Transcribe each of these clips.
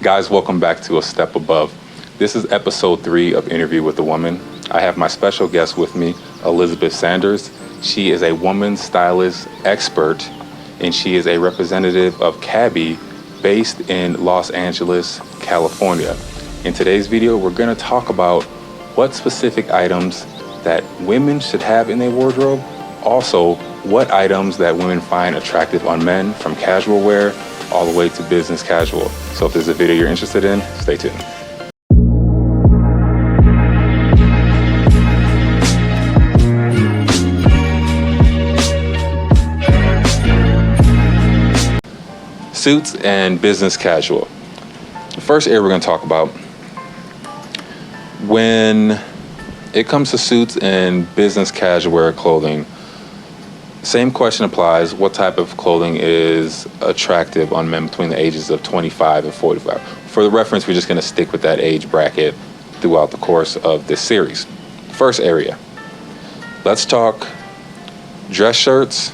Guys, welcome back to A Step Above. This is episode 3 of Interview with a Woman. I have my special guest with me, Elizabeth Sanders. She is a woman stylist expert, and she is a representative of CABI based in Los Angeles, California. In today's video, we're going to talk about what specific items that women should have in their wardrobe. Also, what items that women find attractive on men, from casual wear all the way to business casual. So if there's a video you're interested in, stay tuned. Suits and business casual. The first area we're going to talk about, when it comes to suits and business casual wear clothing, same question applies. What type of clothing is attractive on men between the ages of 25 and 45? For the reference, we're just going to stick with that age bracket throughout the course of this series. First area, let's talk dress shirts.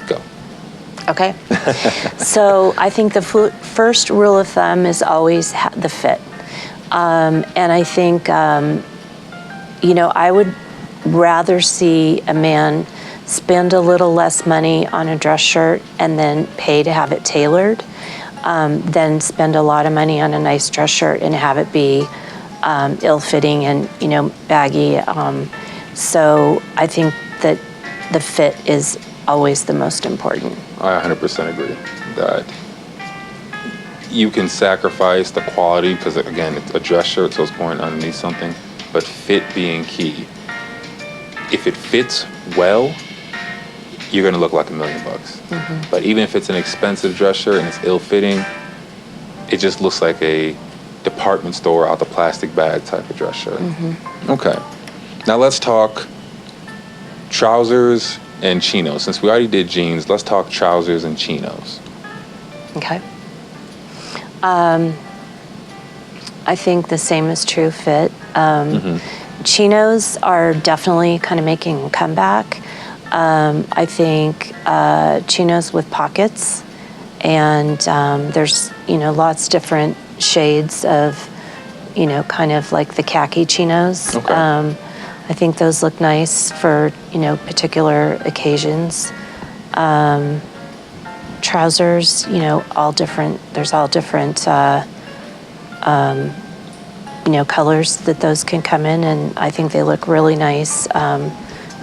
Go. Okay. So I think the first rule of thumb is always the fit. And I think, I would rather see a man spend a little less money on a dress shirt and then pay to have it tailored than spend a lot of money on a nice dress shirt and have it be ill-fitting and, baggy. So I think that the fit is always the most important. I 100% agree that you can sacrifice the quality because, again, it's a dress shirt, so it's going underneath something, but fit being key. If it fits well, you're going to look like $1 million. Mm-hmm. But even if it's an expensive dress shirt and it's ill-fitting, it just looks like a department store out the plastic bag type of dress shirt. Mm-hmm. Okay. Now let's talk trousers and chinos. Since we already did jeans, let's talk trousers and chinos. Okay. I think the same is true fit. Chinos are definitely kind of making a comeback. I think chinos with pockets, and there's lots different shades of kind of like the khaki chinos. Okay. I think those look nice for particular occasions. Trousers, all different. There's all different colors that those can come in, and I think they look really nice.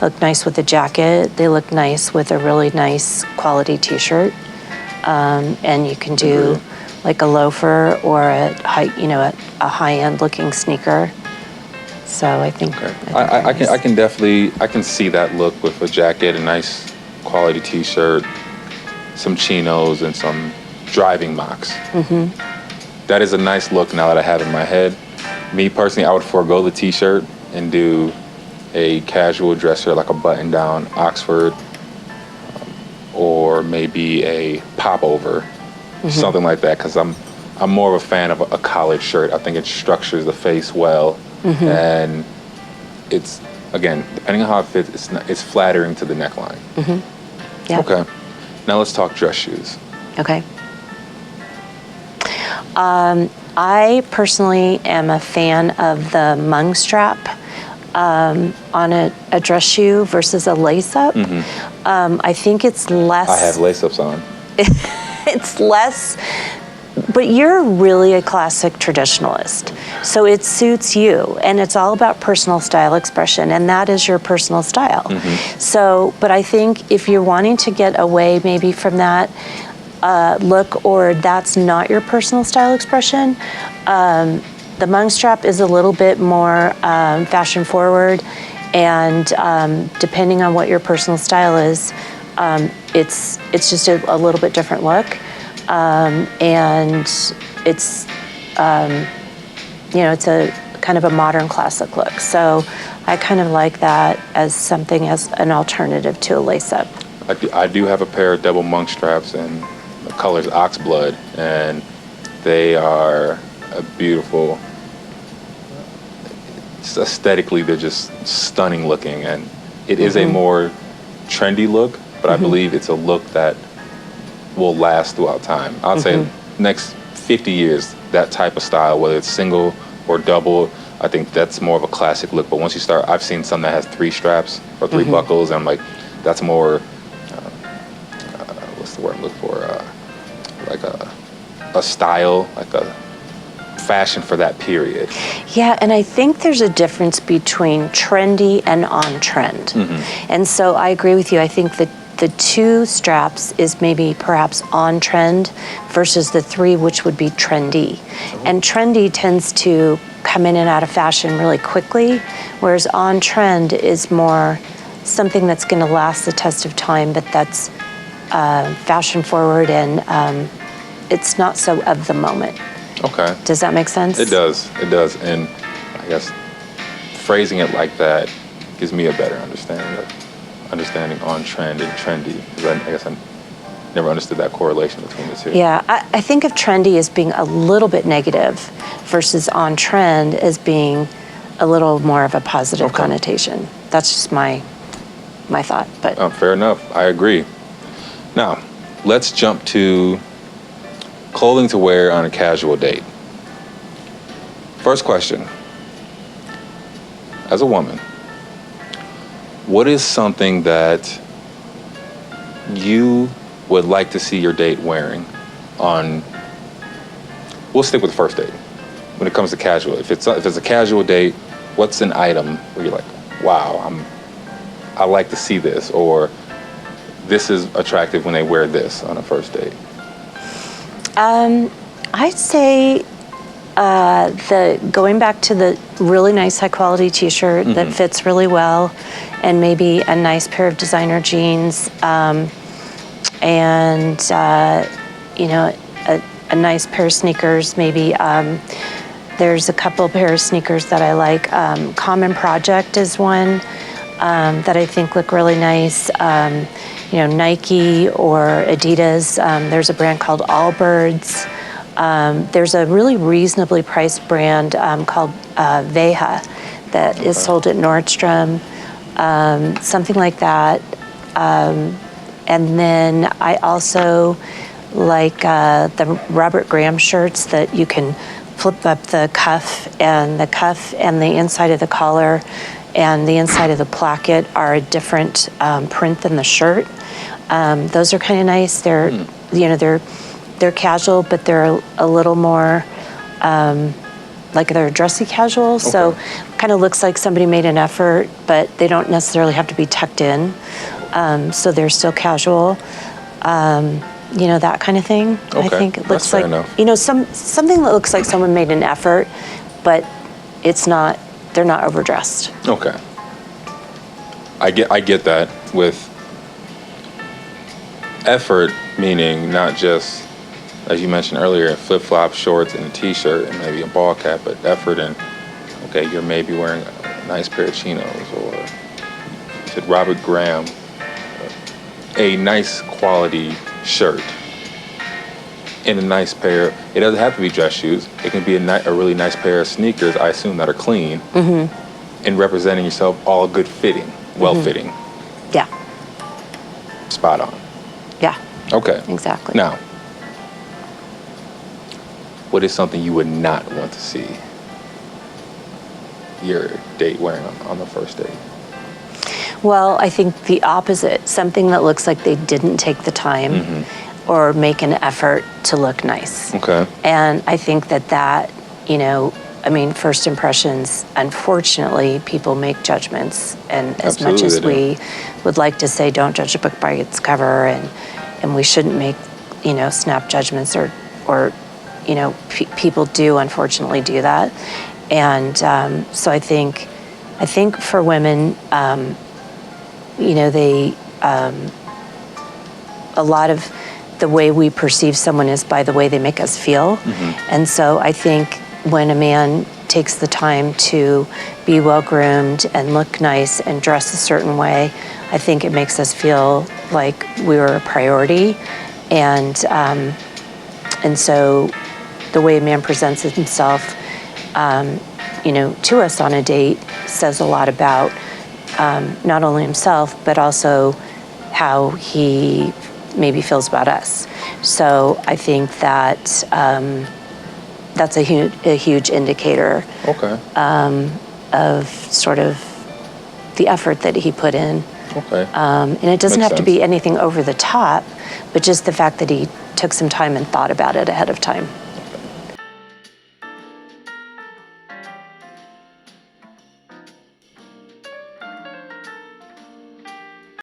Look nice with a jacket. They look nice with a really nice quality T-shirt, and you can do like a loafer or a high-end looking sneaker. So I think. Okay. I can definitely see that look with a jacket, a nice quality T-shirt, some chinos, and some driving mocks. Mm-hmm. That is a nice look now that I have in my head. Me personally, I would forego the T-shirt and do a casual dress shirt, like a button-down Oxford, or maybe a popover, mm-hmm. something like that. Because I'm more of a fan of a collared shirt. I think it structures the face well, mm-hmm. and it's, again, depending on how it fits, it's flattering to the neckline. Mm-hmm. Yeah. Okay. Now let's talk dress shoes. Okay. I personally am a fan of the mung strap on a dress shoe versus a lace-up. Mm-hmm. I think it's less... I have lace-ups on. It's less... But you're really a classic traditionalist, so it suits you, and it's all about personal style expression, and that is your personal style. Mm-hmm. So, but I think if you're wanting to get away maybe from that look, or that's not your personal style expression, the mung strap is a little bit more fashion forward, and depending on what your personal style is, it's just a little bit different look. And it's, it's a kind of a modern classic look. So I kind of like that as something as an alternative to a lace-up. I do have a pair of double monk straps, and the color's oxblood, and they are a beautiful, aesthetically they're just stunning looking, and it is a more trendy look, but I believe it's a look that will last throughout time. I'd say next 50 years, that type of style, whether it's single or double, I think that's more of a classic look. But once you start, I've seen some that has 3 straps or 3 buckles, and I'm like, that's more, what's the word I'm looking for? Like a style, like a fashion for that period. Yeah, and I think there's a difference between trendy and on trend. And so I agree with you. I think that the 2 straps is maybe perhaps on trend versus the 3, which would be trendy. And trendy tends to come in and out of fashion really quickly, whereas on trend is more something that's going to last the test of time, but that's fashion forward, and it's not so of the moment. Okay. Does that make sense? It does. It does. And I guess phrasing it like that gives me a better understanding on trend and trendy. 'Cause I guess I never understood that correlation between the 2. Yeah, I think of trendy as being a little bit negative versus on trend as being a little more of a positive connotation. That's just my thought. But Fair enough. I agree. Now, let's jump to clothing to wear on a casual date. First question. As a woman, what is something that you would like to see your date wearing on, we'll stick with the first date, when it comes to casual. If it's a casual date, what's an item where you're like, wow, I like to see this, or this is attractive when they wear this on a first date? I'd say going back to the really nice high quality t-shirt that fits really well, and maybe a nice pair of designer jeans, and a nice pair of sneakers. Maybe there's a couple pair of sneakers that I like. Common Project is one that I think look really nice. Nike or Adidas. There's a brand called Allbirds. There's a really reasonably priced brand called Veja that is sold at Nordstrom, something like that. And then I also like the Robert Graham shirts that you can flip up the cuff and the inside of the collar and the inside of the placket are a different print than the shirt. Those are kind of nice. They're they're casual, but they're a little more like they're dressy casual. Okay. So kind of looks like somebody made an effort, but they don't necessarily have to be tucked in. So they're still casual. That kind of thing. Okay. I think it looks like something that looks like someone made an effort, but it's not. They're not overdressed. Okay. I get that with effort, meaning not just, as you mentioned earlier, flip-flop shorts and a t-shirt and maybe a ball cap, but effort in, okay, you're maybe wearing a nice pair of chinos, or you said Robert Graham, a nice quality shirt and a nice pair. It doesn't have to be dress shoes. It can be a really nice pair of sneakers, I assume, that are clean, and representing yourself, all good fitting, well fitting. Yeah. Spot on. Yeah. Okay. Exactly. Now, what is something you would not want to see your date wearing on the first date? Well, I think the opposite, something that looks like they didn't take the time or make an effort to look nice. Okay. And I think that, first impressions, unfortunately, people make judgments. And as much as we would like to say, don't judge a book by its cover, and we shouldn't make, snap judgments or people do unfortunately do that. And so I think for women, a lot of the way we perceive someone is by the way they make us feel. And so I think when a man takes the time to be well-groomed and look nice and dress a certain way, I think it makes us feel like we were a priority. And so the way a man presents himself, to us on a date says a lot about not only himself, but also how he maybe feels about us. So I think that that's a huge indicator Okay. of sort of the effort that he put in. Okay. And it doesn't Makes have to sense. be anything over the top, but just the fact that he took some time and thought about it ahead of time.